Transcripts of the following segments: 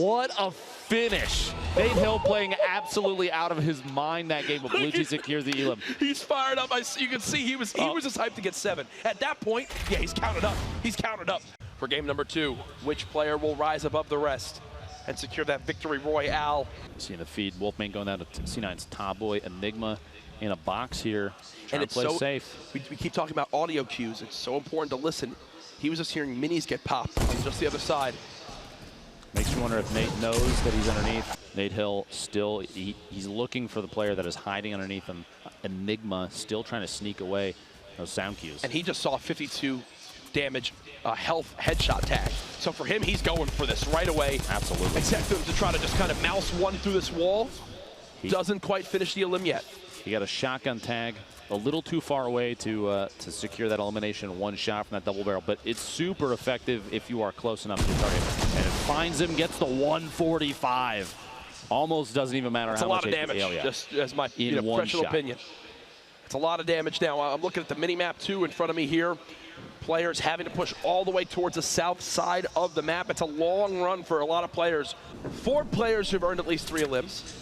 What a finish. Nate Hill playing absolutely out of his mind that game, but Blue T secures the elim. He's fired up. You can see he was just hyped to get 7. At that point, yeah, he's counted up. He's counted up. For game number 2, which player will rise above the rest and secure that victory royale? Seeing the feed, Wolfman going down to C9's Top Boy, Enigma in a box here, trying and to play so safe. We keep talking about audio cues. It's so important to listen. He was just hearing minis get popped on just the other side. Makes you wonder if Nate knows that he's underneath. Nate Hill still, he's looking for the player that is hiding underneath him. Enigma still trying to sneak away those sound cues. And he just saw 52 damage health headshot tag. So for him, he's going for this right away. Absolutely. Except to try to just kind of mouse one through this wall. Doesn't quite finish the elim yet. He got a shotgun tag a little too far away to secure that elimination in one shot from that double barrel, but it's super effective if you are close enough to the target. And it finds him, gets the 145. Almost doesn't even matter how much. It's a lot of damage, just as my professional opinion. It's a lot of damage now. I'm looking at the mini-map too in front of me here. Players having to push all the way towards the south side of the map. It's a long run for a lot of players. 4 players who've earned at least 3 elims.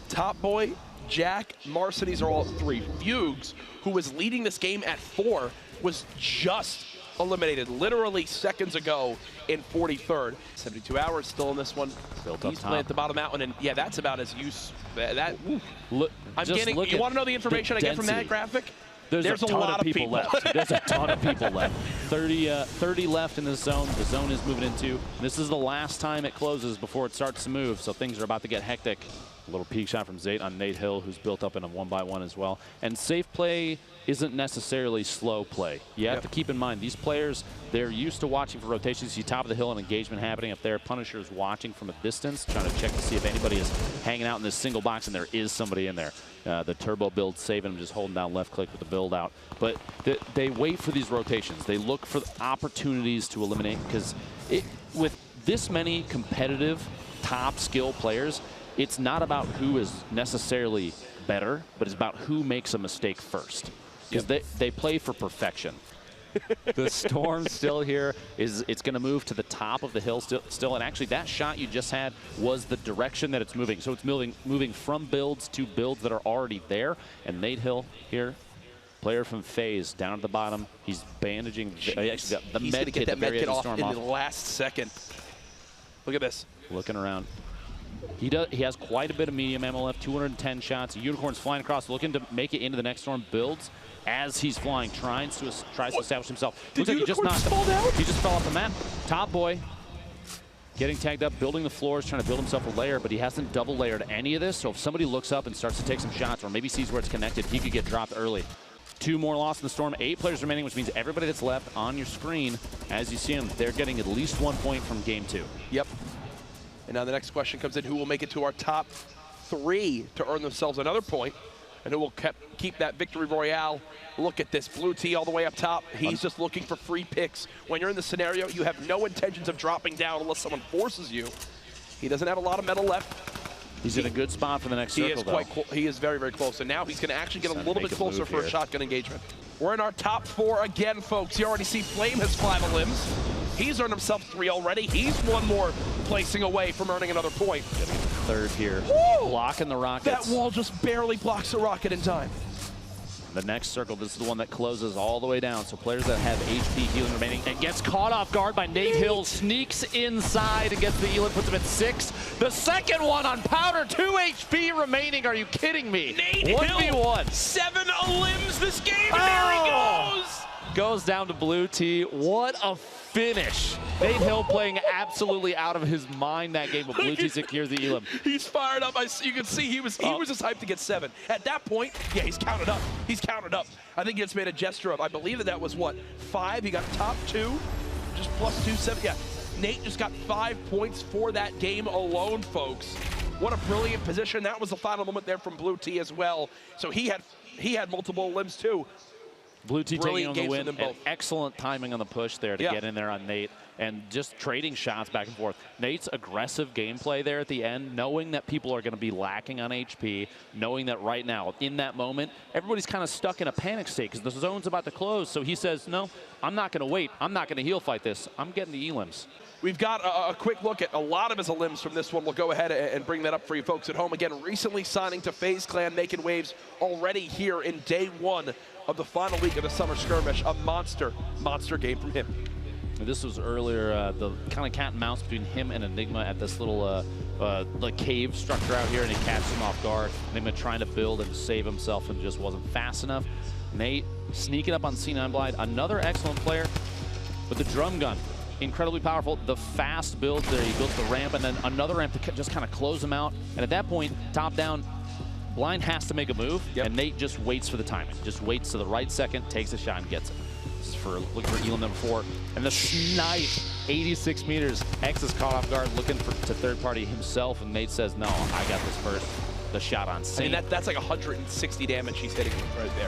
Top Boy, Jack, Marcides are all 3. Fugues, who was leading this game at 4, was just eliminated literally seconds ago in 43rd. 72 hours still in this one. He's playing at the bottom mountain, and yeah, that's about as use. Look, I'm getting. You want to know the information I get from that graphic? There's a lot of people left. There's a ton of people left. 30 left in the zone. The zone is moving into. This is the last time it closes before it starts to move, so things are about to get hectic. A little peek shot from Zayt on Nate Hill, who's built up in a 1-by-1 as well. And safe play isn't necessarily slow play. You have to keep in mind, these players, they're used to watching for rotations. You see top of the hill and engagement happening up there. Punisher's watching from a distance, trying to check to see if anybody is hanging out in this single box, and there is somebody in there. The turbo build saving him, just holding down left click with the build out. But they wait for these rotations. They look for opportunities to eliminate, because with this many competitive top skill players, it's not about who is necessarily better, but it's about who makes a mistake first. Because they play for perfection. The storm still here. It's going to move to the top of the hill still. And actually, that shot you just had was the direction that it's moving. So it's moving from builds to builds that are already there. And Nate Hill here, player from FaZe, down at the bottom. He's bandaging. He actually got the med kit, the very end of the storm off in the last second. Look at this. Looking around. He has quite a bit of medium ammo left, 210 shots. Unicorn's flying across, looking to make it into the next storm. Builds as he's flying, tries to establish himself. Looks like he just knocked him. He just fell off the map. Top Boy getting tagged up, building the floors, trying to build himself a layer, but he hasn't double layered any of this. So if somebody looks up and starts to take some shots, or maybe sees where it's connected, he could get dropped early. 2 more lost in the storm, 8 players remaining, which means everybody that's left on your screen, as you see them, they're getting at least 1 point from game 2. Yep. And now the next question comes in, who will make it to our top 3 to earn themselves another point, and who will keep that victory royale? Look at this, Blue T all the way up top. He's just looking for free picks. When you're in the scenario, you have no intentions of dropping down unless someone forces you. He doesn't have a lot of metal left. He's in a good spot for the next circle, though. He is very, very close. And now he's going to actually get a little bit closer for a shotgun engagement. We're in our top 4 again, folks. You already see Flame has 5 elims. He's earned himself 3 already. He's 1 more placing away from earning another point. Third here. Woo! Blocking the rockets. That wall just barely blocks the rocket in time. The next circle, this is the one that closes all the way down. So players that have HP healing remaining, and gets caught off guard by Nate Hill, sneaks inside and gets the elim, puts him at 6. The second one on Powder, 2 HP remaining. Are you kidding me? Nate Hill, 7 elims this game, and there he goes! Goes down to Blue T. What a finish. Nate Hill playing absolutely out of his mind that game, but Blue T secures the elim. He's fired up. You can see he was just hyped to get 7. At that point, yeah, he's counted up. He's counted up. I think he just made a gesture of, I believe that was what, 5? He got top 2, just +2, 7. Yeah, Nate just got 5 points for that game alone, folks. What a brilliant position. That was the final moment there from Blue T as well. So he had multiple limbs too. Blue T taking on the win, and excellent timing on the push there to get in there on Nate, and just trading shots back and forth. Nate's aggressive gameplay there at the end, knowing that people are going to be lacking on HP, knowing that right now, in that moment, everybody's kind of stuck in a panic state because the zone's about to close. So he says, no, I'm not going to wait. I'm not going to heal fight this. I'm getting the elims. We've got a quick look at a lot of his limbs from this one. We'll go ahead and bring that up for you folks at home. Again, recently signing to FaZe Clan, making waves already here in day one of the final week of the summer skirmish. A monster game from him. This was earlier, the kind of cat and mouse between him and Enigma at this little like cave structure out here, and he catches him off guard. Enigma trying to build and save himself and just wasn't fast enough. Nate sneaking up on C9 Blind, another excellent player with the drum gun. Incredibly powerful. The fast build there, he builds the ramp and then another ramp to just kind of close him out. And at that point, top down, Blind has to make a move, and Nate just waits for the timing. Just waits to the right second, takes a shot and gets it. This is for looking for Elam number 4. And the snipe, 86 meters. X is caught off guard, looking to third party himself, and Nate says, no, I got this first. The shot on Saint. I mean, that's like 160 damage he's hitting right there.